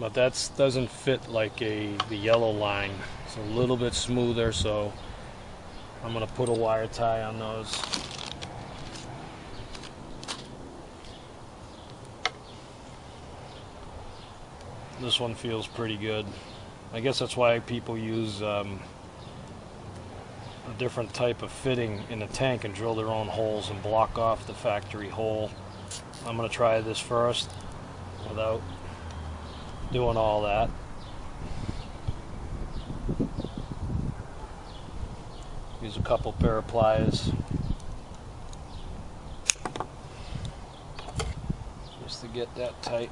but that doesn't fit like the yellow line. It's a little bit smoother, so I'm gonna put a wire tie on those. This one feels pretty good. I guess that's why people use a different type of fitting in the tank and drill their own holes and block off the factory hole. I'm gonna try this first without doing all that. Use a couple pair of pliers just to get that tight.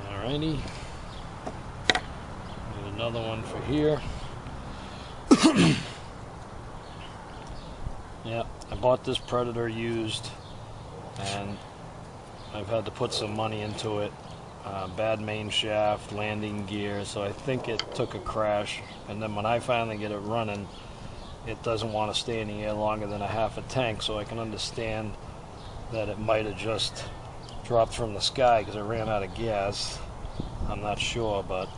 Alrighty. And another one for here. Yeah, I bought this Predator used, and I've had to put some money into it. Bad main shaft, landing gear, so I think it took a crash, and then when I finally get it running, it doesn't want to stay in the air longer than a half a tank, so I can understand that it might have just dropped from the sky because I ran out of gas. I'm not sure, but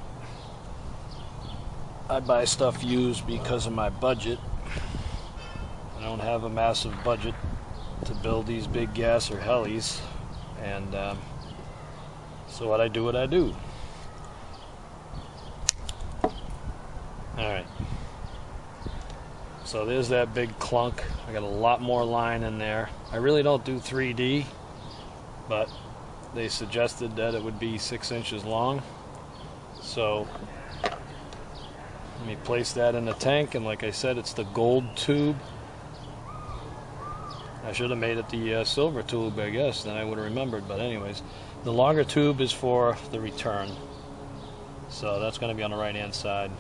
I buy stuff used because of my budget. I don't have a massive budget to build these big gas or helis, and so what I do. Alright, so there's that big clunk. I got a lot more line in there. I really don't do 3D, but they suggested that it would be 6 inches long, so let me place that in the tank. And like I said, it's the gold tube. I should have made it the silver tube, I guess, then I would have remembered. But anyways, the longer tube is for the return, so that's going to be on the right hand side,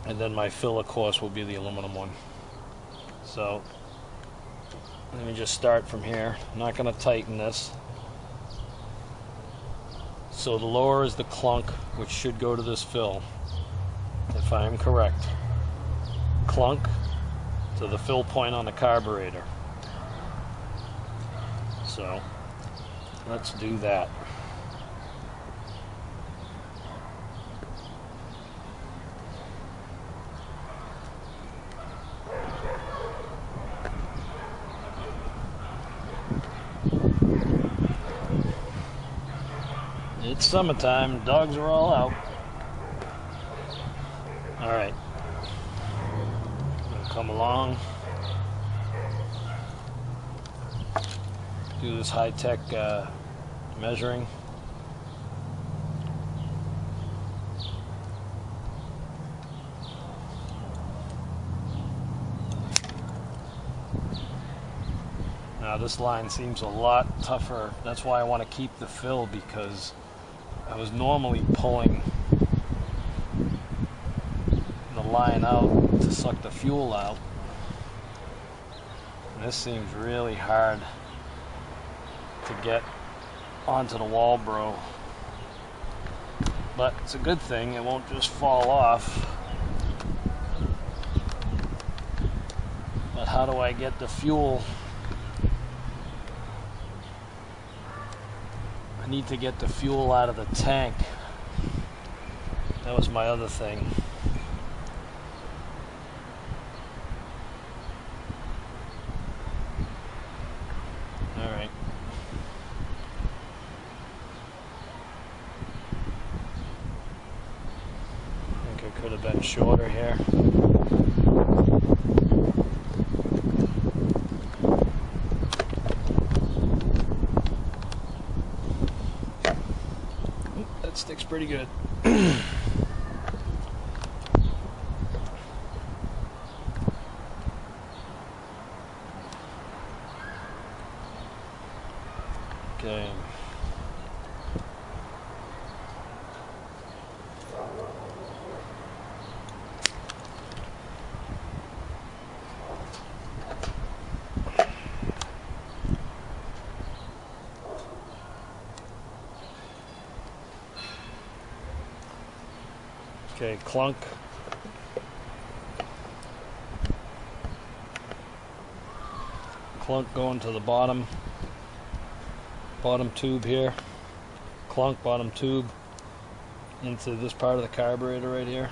and then my fill, of course, will be the aluminum one. So let me just start from here. I'm not going to tighten this. So the lower is the clunk, which should go to this fill, if I am correct. Clunk to the fill point on the carburetor. So let's do that. It's summertime, dogs are all out. Alright, come along, do this high-tech measuring. Now this line seems a lot tougher. That's why I want to keep the fill, because I was normally pulling the line out to suck the fuel out. And this seems really hard to get onto the Walbro. But it's a good thing, it won't just fall off. But how do I get the fuel? I need to get the fuel out of the tank. That was my other thing. Alright. I think I could have been shorter here. That sticks pretty good. Okay. Okay, clunk. Clunk going to the bottom tube here. Clunk, bottom tube into this part of the carburetor right here.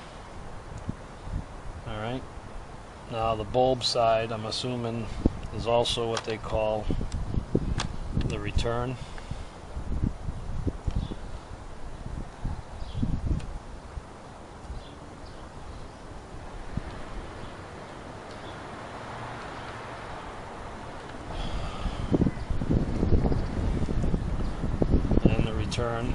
Alright. Now the bulb side, I'm assuming, is also what they call the return. And the return.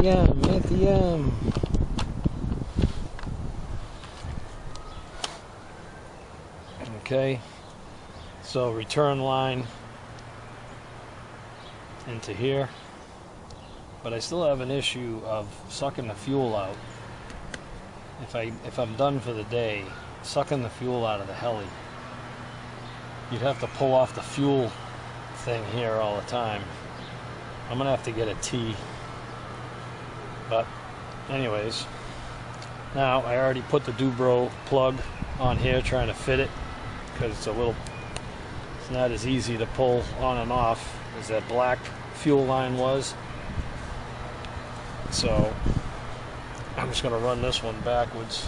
Lithium. Okay, so return line into here, but I still have an issue of sucking the fuel out. If I'm done for the day, sucking the fuel out of the heli, you'd have to pull off the fuel thing here all the time. I'm gonna have to get a T. But anyways, now I already put the Dubro plug on here trying to fit it, because it's not as easy to pull on and off as that black fuel line was. So I'm just going to run this one backwards.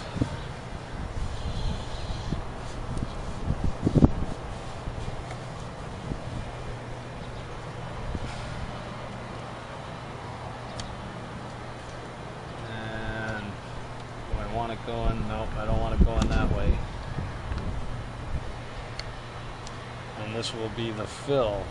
Going, nope, I don't want it going that way. And this will be the fill.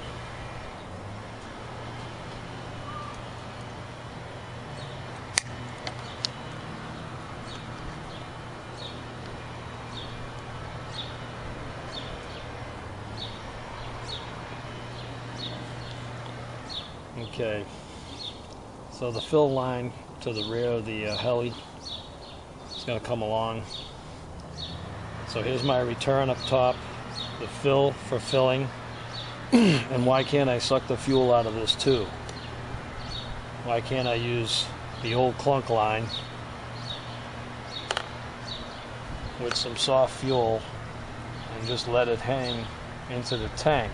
Okay, so the fill line to the rear of the heli, it's going to come along. So here's my return up top, the fill for filling. And why can't I suck the fuel out of this too? Why can't I use the old clunk line with some soft fuel and just let it hang into the tank?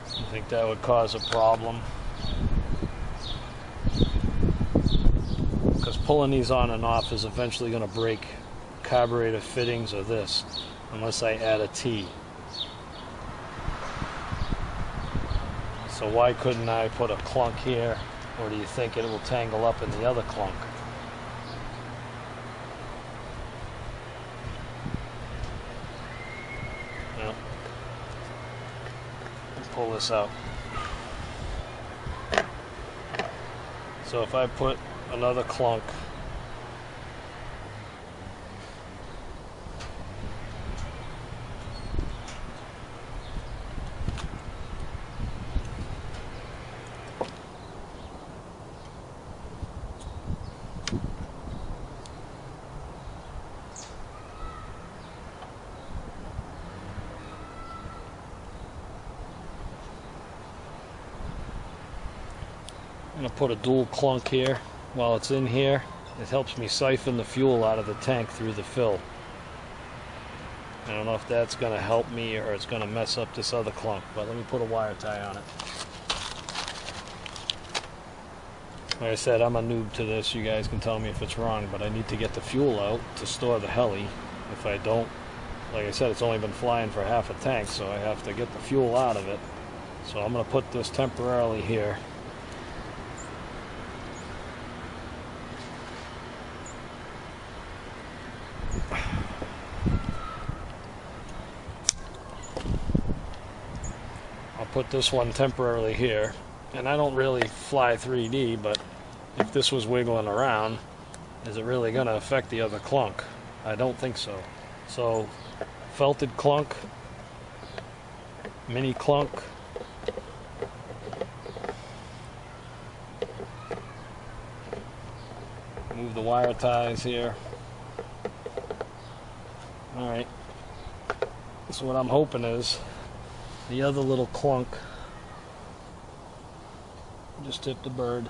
I think that would cause a problem. Pulling these on and off is eventually going to break carburetor fittings or this, unless I add a T. So why couldn't I put a clunk here, or do you think it will tangle up in the other clunk? Well, let's pull this out. So if I put another clunk I'm going to put a dual clunk here. While it's in here, it helps me siphon the fuel out of the tank through the fill. I don't know if that's going to help me or it's going to mess up this other clunk, but let me put a wire tie on it. Like I said, I'm a noob to this. You guys can tell me if it's wrong, but I need to get the fuel out to store the heli. If I don't, like I said, it's only been flying for half a tank, so I have to get the fuel out of it. So I'm going to put this temporarily here. Put this one temporarily here, and I don't really fly 3D, but if this was wiggling around, is it really going to affect the other clunk? I don't think so. So, felted clunk, mini clunk, move the wire ties here. Alright, so what I'm hoping is the other little clunk, just tipped the bird,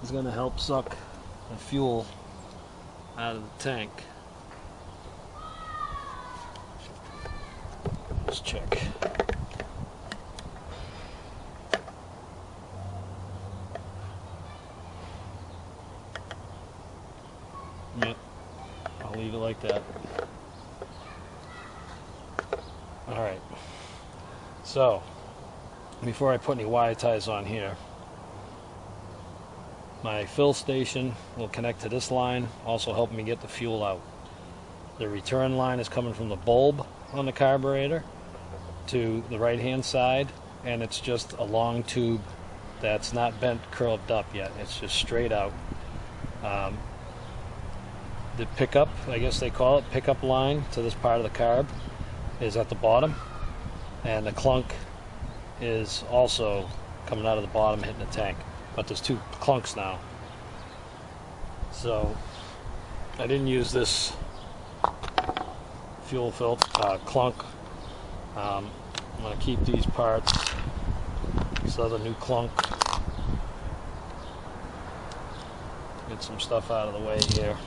is going to help suck the fuel out of the tank. Let's check. Yep, I'll leave it like that. Alright, so before I put any wire ties on here, my fill station will connect to this line, also helping me get the fuel out. The return line is coming from the bulb on the carburetor to the right hand side, and it's just a long tube that's not bent, curved up yet. It's just straight out. The pickup, I guess they call it, pickup line to this part of the carb is at the bottom, and the clunk is also coming out of the bottom hitting the tank. But there's two clunks now. So I didn't use this fuel clunk. I'm going to keep these parts. This other new clunk. Get some stuff out of the way here.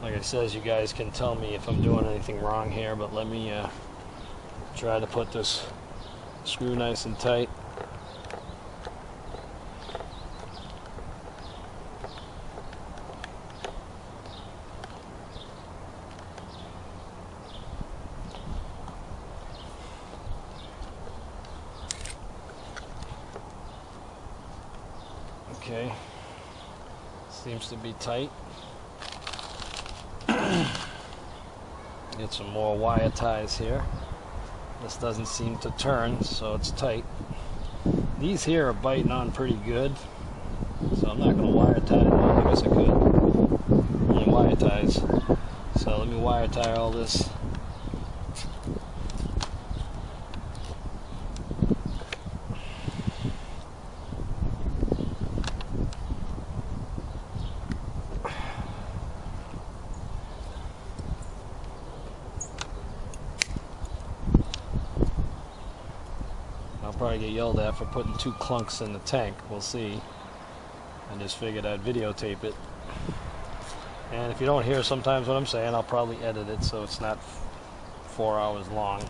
Like I said, you guys can tell me if I'm doing anything wrong here, but let me try to put this screw nice and tight. Okay, seems to be tight. Get some more wire ties here. This doesn't seem to turn, so it's tight. These here are biting on pretty good, so I'm not going to wire tie them. I guess I could. Only wire ties. So let me wire tie all this. I'll probably get yelled at for putting two clunks in the tank. We'll see. I just figured I'd videotape it. And if you don't hear sometimes what I'm saying, I'll probably edit it so it's not 4 hours long.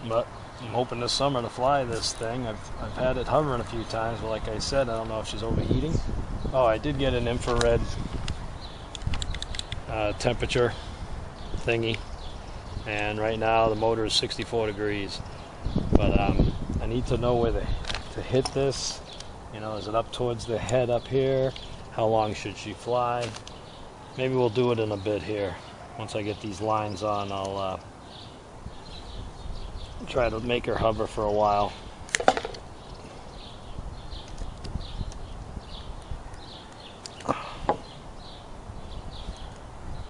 But I'm hoping this summer to fly this thing. I've had it hovering a few times, but like I said, I don't know if she's overheating. Oh, I did get an infrared temperature thingy, and right now the motor is 64 degrees. But I need to know where to hit this. You know, is it up towards the head up here? How long should she fly? Maybe we'll do it in a bit here. Once I get these lines on, I'll try to make her hover for a while.